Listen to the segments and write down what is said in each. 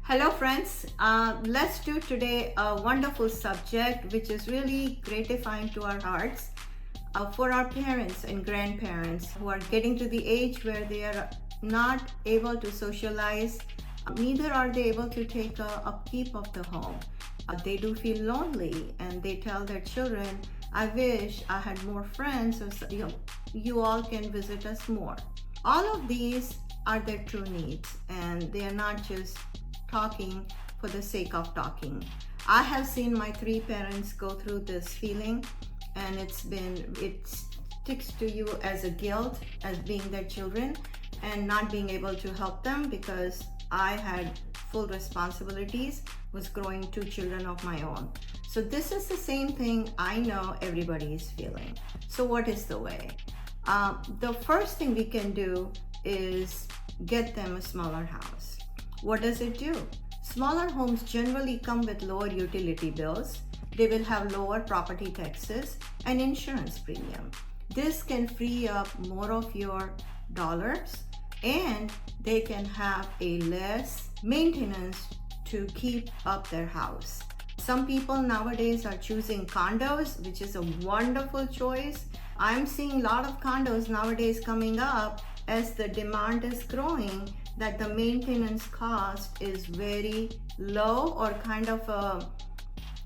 Hello friends, let's do today a wonderful subject which is really gratifying to our hearts for our parents and grandparents who are getting to the age where they are not able to socialize, neither are they able to take upkeep of the home. They do feel lonely and they tell their children, I wish I had more friends, or you all can visit us more. All of these are their true needs, and they are not just talking for the sake of talking. I have seen my three parents go through this feeling, and it sticks to you as a guilt as being their children and not being able to help them, because I had full responsibilities, was growing two children of my own. So this is the same thing I know everybody is feeling. So what is the way? The first thing we can do is get them a smaller house. What does it do? Smaller homes generally come with lower utility bills. They will have lower property taxes and insurance premium. This can free up more of your dollars, and they can have a less maintenance to keep up their house. Some people nowadays are choosing condos, which is a wonderful choice. I'm seeing a lot of condos nowadays coming up as the demand is growing, that the maintenance cost is very low or kind of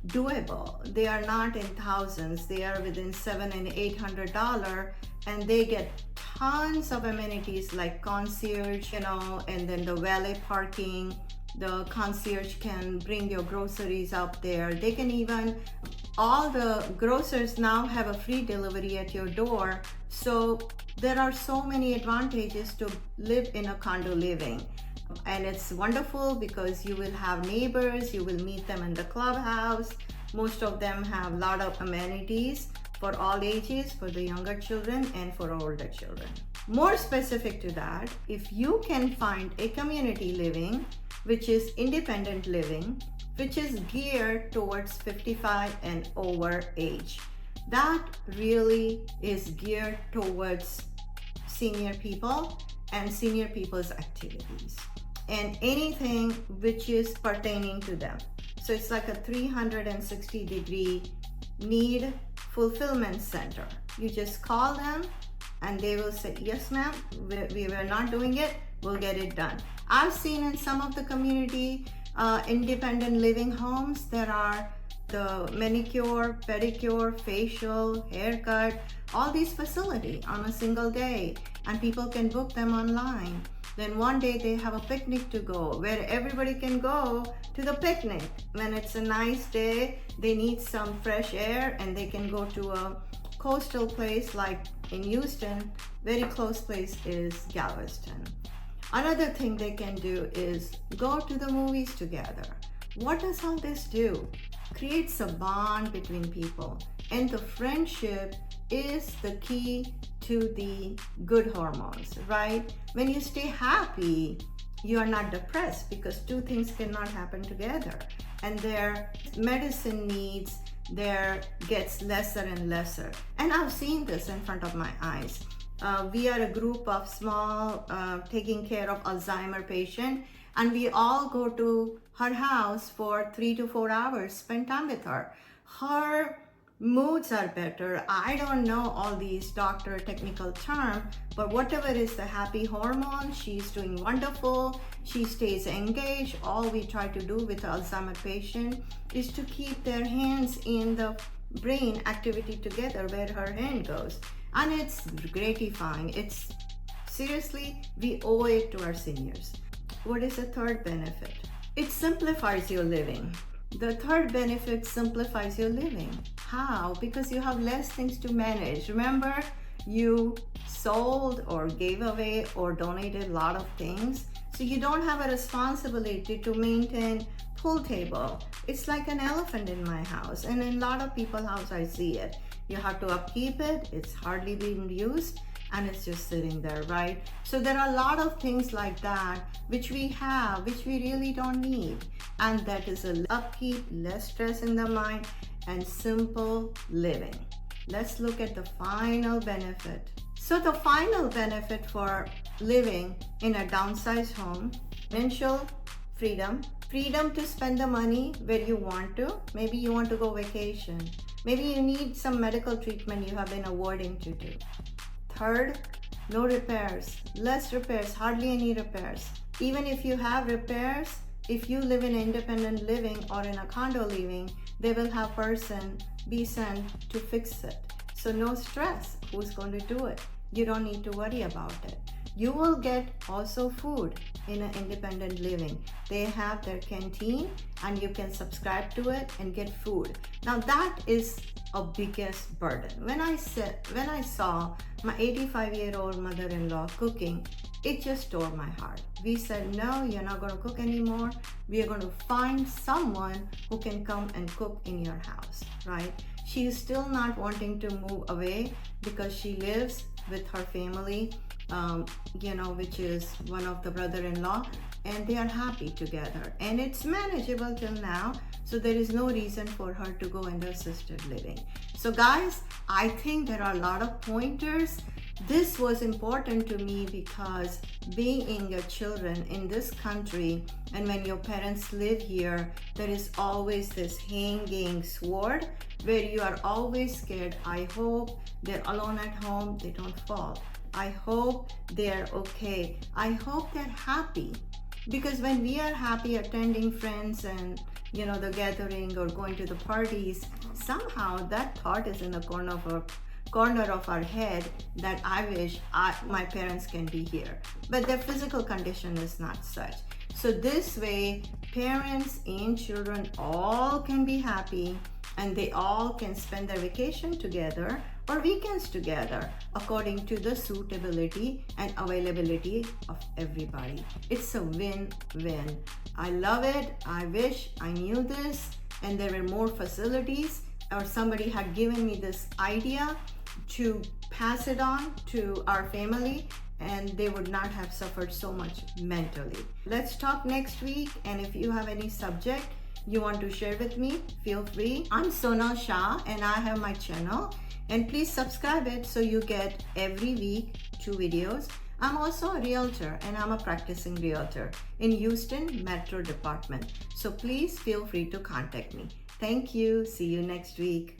doable. They are not in thousands, they are within $700 and $800, and they get tons of amenities like concierge, and then the valet parking. The concierge can bring your groceries up there. They can even, all the grocers now have a free delivery at your door. So there are so many advantages to live in a condo living. And it's wonderful because you will have neighbors, you will meet them in the clubhouse. Most of them have a lot of amenities for all ages, for the younger children and for older children. More specific to that, if you can find a community living, which is independent living, which is geared towards 55 and over age, that really is geared towards senior people and senior people's activities and anything which is pertaining to them. So it's like a 360-degree need fulfillment center. You just call them and they will say, yes ma'am, we were not doing it, we'll get it done. I've seen in some of the community independent living homes, there are the manicure, pedicure, facial, haircut, all these facilities on a single day, and people can book them online. Then one day they have a picnic to go, where everybody can go to the picnic. When it's a nice day, they need some fresh air, and they can go to a coastal place like in Houston. Very close place is Galveston. Another thing they can do is go to the movies together. What does all this do? Creates a bond between people, and the friendship is the key to the good hormones, right? When you stay happy, you are not depressed, because two things cannot happen together, and their medicine needs there gets lesser and lesser. And I've seen this in front of my eyes. We are a group of small taking care of Alzheimer patient, and we all go to her house for 3 to 4 hours, spend time with her. Her moods are better. I don't know all these doctor technical terms, but whatever is the happy hormone, she's doing wonderful. She stays engaged. All we try to do with Alzheimer patient is to keep their hands in the brain activity together where her hand goes. And it's gratifying. It's seriously, we owe it to our seniors. What is the third benefit? It simplifies your living. The third benefit simplifies your living. How? Because you have less things to manage. Remember, you sold or gave away or donated a lot of things. So you don't have a responsibility to maintain pool table. It's like an elephant in my house, and in a lot of people's house I see it. You have to upkeep it, it's hardly being used, and it's just sitting there, right? So there are a lot of things like that which we have, which we really don't need, and that is a upkeep, less stress in the mind, and simple living. Let's look at the final benefit. So the final benefit for living in a downsized home, financial freedom. Freedom to spend the money where you want to. Maybe you want to go vacation. Maybe you need some medical treatment you have been avoiding to do. Third, no repairs, less repairs, hardly any repairs. Even if you have repairs, if you live in independent living or in a condo living, they will have person be sent to fix it. So no stress. Who's going to do it? You don't need to worry about it. You will get also food in an independent living. They have their canteen and you can subscribe to it and get food. Now that is a biggest burden. When I saw my 85-year-old mother-in-law cooking, it just tore my heart. We said, no, you're not going to cook anymore. We are going to find someone who can come and cook in your house, right? She is still not wanting to move away because she lives with her family, which is one of the brother-in-law, and they are happy together. And it's manageable till now, so there is no reason for her to go into assisted living. So guys, I think there are a lot of pointers. This was important to me because being a children in this country, and when your parents live here, there is always this hanging sword where you are always scared. I hope they're alone at home, they don't fall. I hope they're okay. I hope they're happy. Because when we are happy attending friends and the gathering or going to the parties, somehow that thought is in the corner of our head that I wish my parents can be here. But their physical condition is not such. So this way, parents and children all can be happy and they all can spend their vacation together or weekends together according to the suitability and availability of everybody. It's a win-win. I love it. I wish I knew this and there were more facilities or somebody had given me this idea to pass it on to our family and they would not have suffered so much mentally. Let's talk next week, and if you have any subject you want to share with me, feel free. I'm Sonal Shah and I have my channel, and please subscribe it so you get every week 2 videos. I'm also a realtor and I'm a practicing realtor in Houston Metro Department. So please feel free to contact me. Thank you. See you next week.